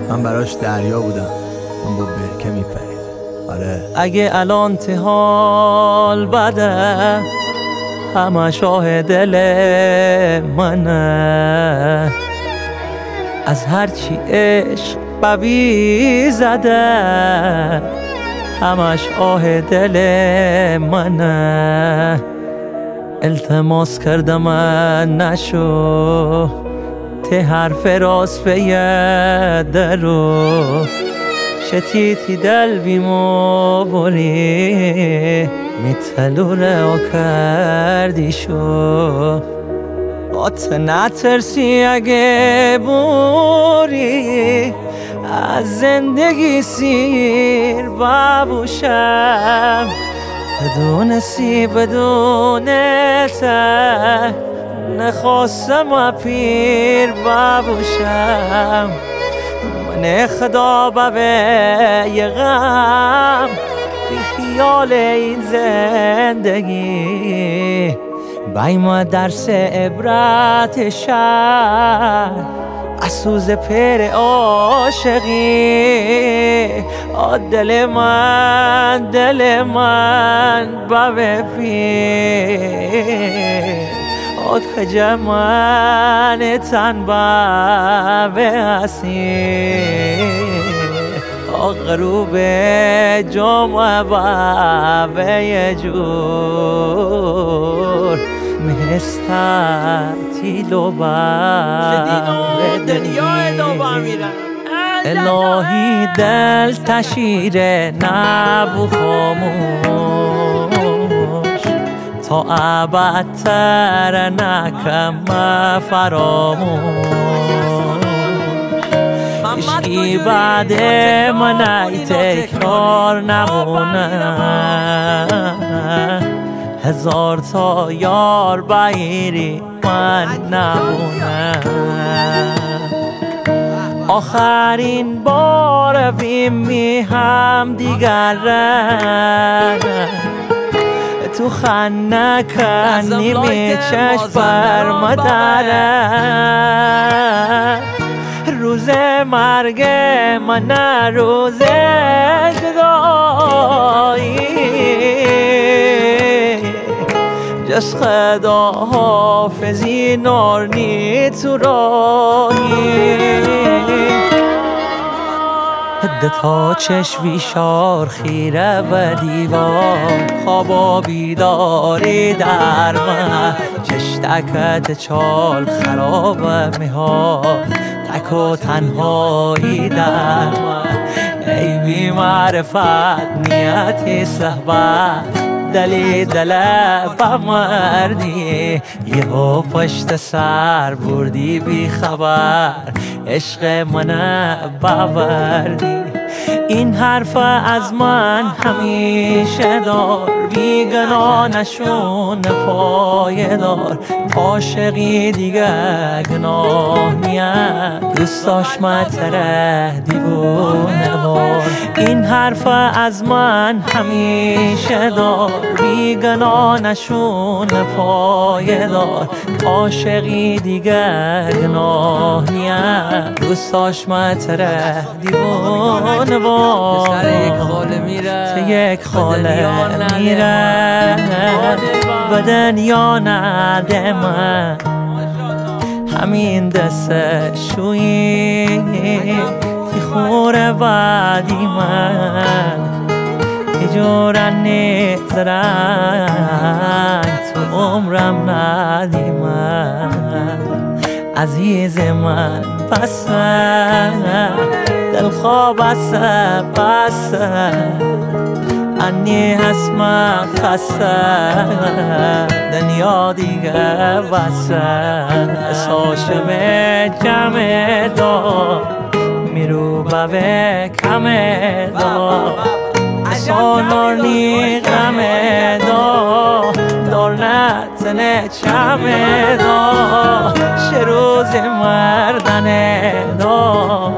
من براش دریا بودم، اون با برکه میپرید. آره اگه الان حال بده همه شاه دل منه، از هرچی عشق بوی زده همش آه دل منه. التماس کردم من نشو ته حرف راست بیده رو، شتیتی دل بیمو بوری میتلو رو کردی شو. قط نترسی اگه بوری از زندگی سیر ببوشم، بدونستی بدونته نخواستم پیر ببوشم. من خدا به غم بی خیال این زندگی، بایم درس عبرت شد از سوز پر عاشقی. دل من بابه پیر خجه من تن بابه اسیر، غروب جمعه بابه جور مستطیل و بابه دنیای دوباره میرن. الهی دل تشیره نبو خاموش تا ابدتر نکم فراموش. عشقی بعد من ای تکرار نمونه، هزار تا یار بایری من نمونه. آخرین بار بیمی هم دیگر تو خنه کنی می چشم بر مدره. روز مرگ من روز جدایی، جس خدا حافظی نارنی تو راهی. هده تا چشوی شار خیره و دیوار، خوابا بیداری در من چشتکت چال خراب میهار. تک و تنهایی در من ای بی معرفت نیتی صحبت، دلی دله بمردی یهو پشت سر بردی بی خبر، عشق من باوردی. این حرف از من همیشه دار، بیگناه نشون پایدار. عاشقی دیگه گناه نیست، دوست داشت متره دیوونه وار. این حرف از من همیشه دار، بیگناه نشون پایدار. عاشقی دیگه گناه نیست، دوست داشت متره دیوونه وار. سر یک خاله میره تو یک خاله میره به دنیا نده من، همین دست شویی تی خوره بعدی من. تی جورنی زرنگ تو عمرم ندی من. عزیز من بسه دل خواب بسه انی هسم خسته دنیا دیگه بسه. ساشم جمع دا میرو به کم دا، سانارنی غم دا دولتن چم دا. شروز مردن دا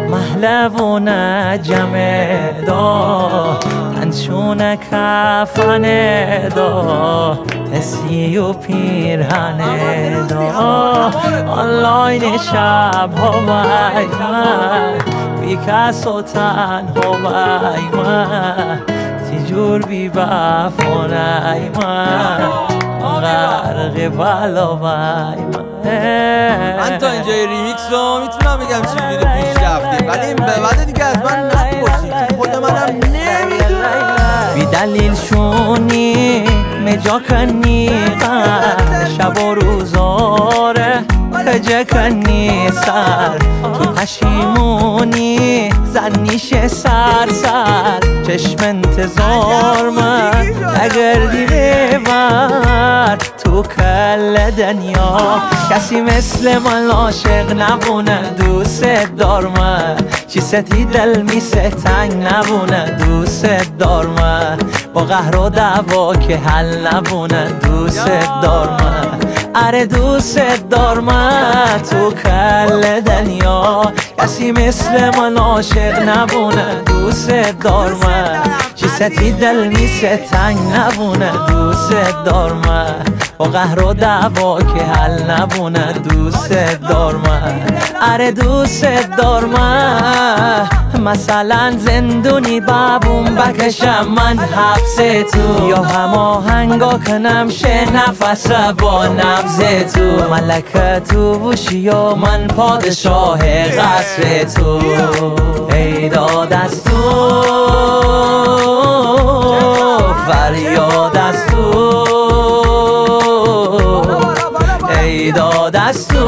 محلون جمع دا، تنشون کفن دا، تسی و پیرهن دا. آنلاین شب ها من بی کس و تنها وای من تیجور بی بفانه ای من غرق بلا وای من تا اینجای ریمیکس رو میتونم بگم چجوری پیش رفتیم، ولی این به بعد دیگه از من نپرسید، خود منم نمیدونم. بی دلیل شونی مجا کنی شب و روزاره کجا کنی سر تو پشیمونی زنیش سر چشم انتظار من اگر دیره بر تو کل دنیا کسی مثل من عاشق نبونه دوست دار من چی ستی دل میسه تنگ نبونه دوست دار من با قهر و دعوا که حل نبونه دوست دار من اره دوست دار من تو کل دنیا کسی مثل من عاشق نبونه دوست دار من چی ستی دل میسه تنگ نبونه دوست دار من با قهر و دعوا که حل نبونه دوست دار من اره دوست دار من مثلا زندونی بابون بکشم من حبس تو یا هماهنگا کنم شه نفس با نبض تو ملکه تو بوشی یا من پادشاه قصر تو ای داد از تو فریاد از تو ای داد از تو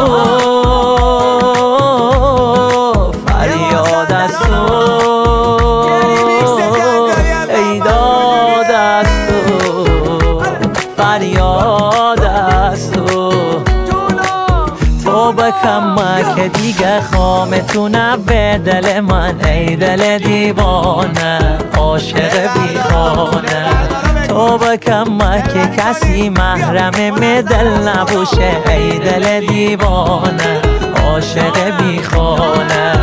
فریاد از تو ای داد از تو فریاد از تو تو بکم که دیگه خامتونه به دل من ای دل دیوانه عاشق بیخانه تو بکم که کسی محرم دل نبوشه ای دل دیوانه عاشق بیخانه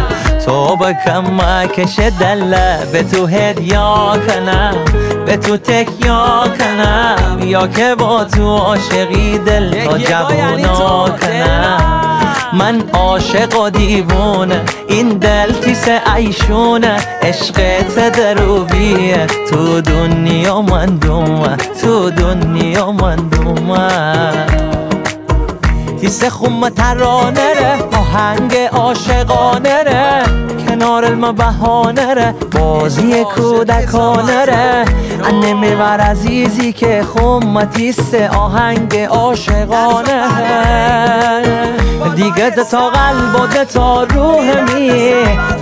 تو بکم که دل به تو هدیا کنم به تو تکیا کنم یا که با تو عاشقی دل تا جوونا کنم من عاشق و دیوونه این دل تیس ایشونه عشقت دروبیه تو دنیا من دومه تو دنیا من دومه تیس خم ترانه ره آهنگ عاشقانه ره کنار علم بهانه ره بازی کودکانه ره انه میور عزیزی که خم تیس آهنگ عاشقانه دیگه تا قلب و تا روح می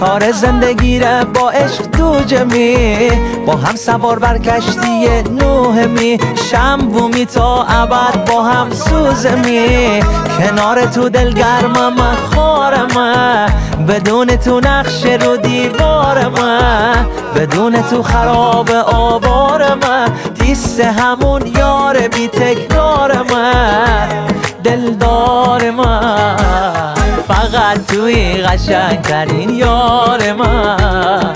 تار زندگی ره با عشق دو جمی با هم سوار بر کشتی نوح می شنبومی تا ابد با هم سوزمی کنار تو دلگرمم خارم بدون تو نقش رو دیوارم بدون تو خراب آوارم تیس همون یار بی تکرارم دلدار من فقط توی قشنگترین یار من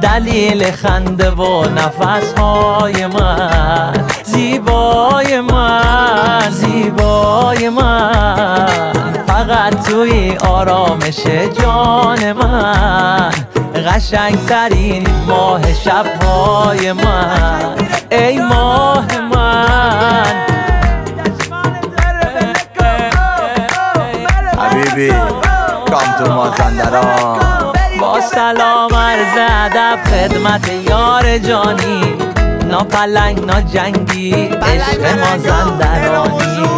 دلیل خنده و نفسهای من زیبای من زیبای من فقط توی آرامش جان من قشنگترین ماه شبهای من ای ماه من حبیبی کام تو مازندران با سلام عرض ادب خدمت یار جانی ناپلنگ ناجنگی عشق مازندرانی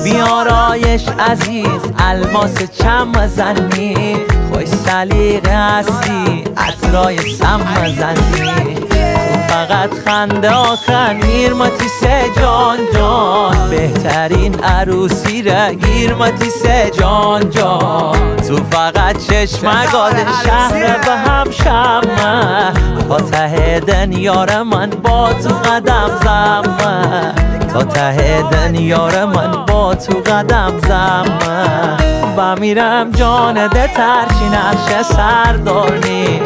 بیارایش عزیز الماس چم زنی خوش سلیقه هستی عطرای سم زنی تو فقط خنده آخر میرماتیس جان جان بهترین عروسی را گیرماتیس جان جان تو فقط چشمگاد شهر به هم شمه تا ته دنیار من با تو قدم زمه تا ته دنیار من با تو قدم زمه بمیرم جان ده ترچی نقش سردارنی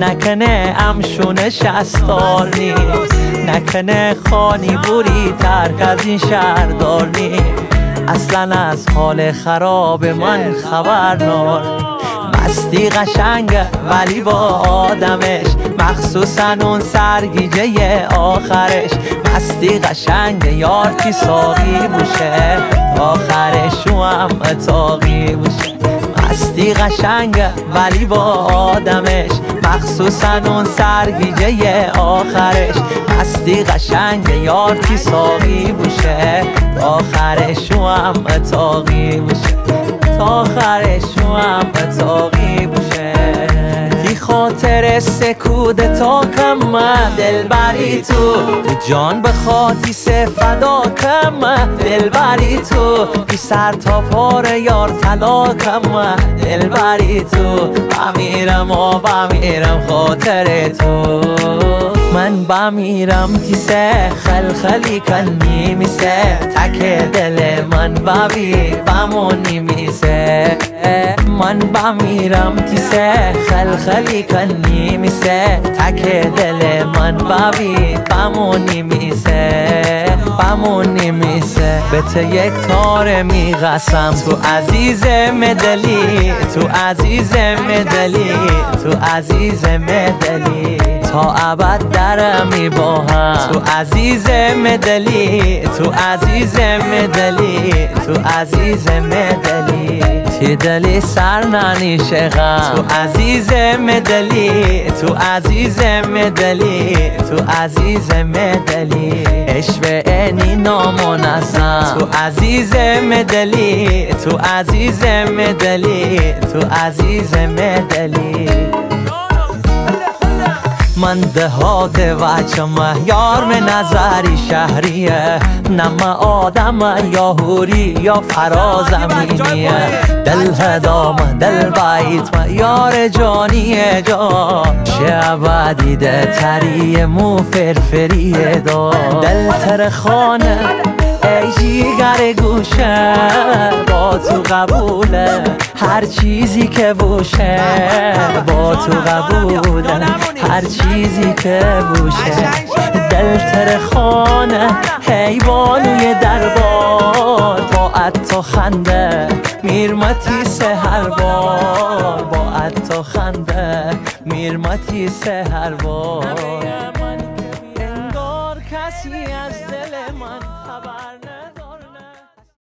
نکنه امشون شستارنی نکنه خانی بوری ترک از این شهردارنی اصلا از حال خراب من خبر نار مستی قشنگه ولی با آدمش، مخصوصا اون سرگیجه آخرش. مستی قشنگه یار کی ساقی بوشه، آخرش او هم اتاقی بوشه. مستی قشنگه ولی با آدمش، مخصوصا اون سرگیجه آخرش. مستی قشنگه یار کی ساقی بوشه، آخرش او هم اتاقی بوشه. آخرش او هم اتاقی بوشه. بی خاطر سکوت تا کم دل بری تو جان بخواتی سه فدا کم دل بری تو بی سر تا پاره یار طلا کم دل بری تو بمیرم و بمیرم خاطر تو من بمیرم کیسه خلخلی کنی میسه تک دل من ببی بمونی میسه من بمیرم کیسه خلخلی کنی میسه تک دل من ببی بمونی میسه بمونی میسه بهت یک تار میقسم تو عزیز مدلی تو عزیز مدلی تو عزیز مدلی تا ابد درمی با هم تو عزیز مدلی تو عزیز مدلی تو عزیز مدلی تی دلی سر ننیشه غم تو عزیز مدلی تو عزیز مدلی تو عزیز مدلی عشق اینی نامنظم تو عزیز مدلی تو عزیز مدلی تو عزیز مدلی من دهات وچم یار من نظری شهریه نم آدم یا هوری یا فرازمینیه دل هدام دل بیت یار جانیه جا چه عبدیده تریه مو فرفریه دا دل ترخانه ای جیگر گوشه با تو قبوله هر چیزی که بوشه با تو قبوله هر چیزی که بوشه دل ترخانه هی بانوی دربار با عطا خنده میرمتی سه هر بار با عطا خنده میرمتی سه هر بار انگار کسی از